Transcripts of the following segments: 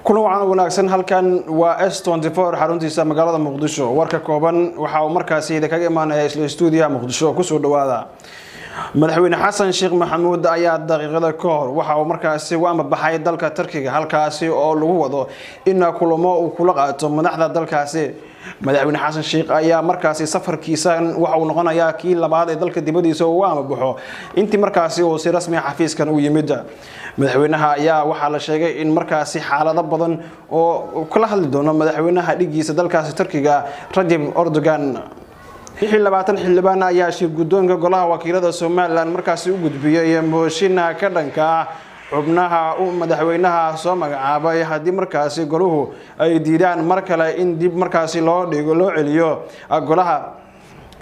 kuna waxaan wanaagsan halkan waa S24 xaruntiisa magaalada Muqdisho warka kooban waxa uu markaasi kaga imaanaya isla studio Muqdisho ku soo dhawaada madaxweyne Xasan Sheekh Maxamuud ayaa daqiiqada ka hor waxa uu markaasi u ambabaxay dalka Turkiga halkaasi oo lagu wado in kulamo uu kula qaato madaxda dalkaasi madaxweyne Xasan Sheekh ayaa markaasi safarkiisa waxa uu noqonayaa kii labaad ee dalka dibadiisa uu ambabaxo intii markaasi uu si rasmi ah xafiiskan u yimid madaxweynaha ayaa waxa la sheegay in markaasi xaalado badan oo kala hadli doono madaxweynaha dhigiisa dalkaasi Turkiga Rajab Erdogan xildhibaan ayaa shir gudoonka golaha wakiilada Soomaaliland markaasi u gudbiyay mooshinka ka dhanka xubnaha madaxweynaha soo magacaabay hadii markaasi goluhu ay diidaan mar kale in dib markaasi loo celiyo golaha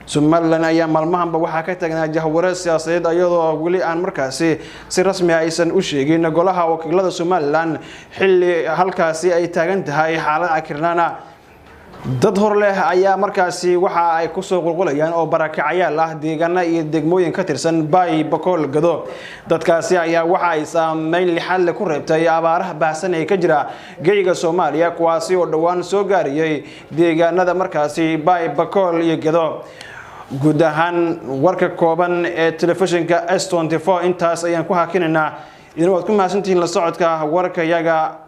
Soomaaliland ayaa maalmahanba waxa ka tagnaa jahwareer siyaasadeed ayadoo wali aan markaasi si rasmi ah aysan u sheegin golaha wakiilada Soomaaliland xilli halkaasi ay taagan tahay xaalad akirnana dad hor leh ayaa markaasi waxa ay ku soo qulqulayaan oo barakacayaal ah deegaana iyo degmooyin ka tirsan Bay Bakool Gado dadkaasi ayaa waxa ay saameyn lixaad leh ku reebtay abaaraha baahsan ee ka jira geeyiga Soomaaliya kuwaasi oo dhawaan soo gaariyay deegaanada markaasi Bay Bakool iyo Gado guud ahaan warka kooban ee telefishinka S24 intaas ayaan ku hakinayna idin waad ku mahadsantihiin la socodka warka yaga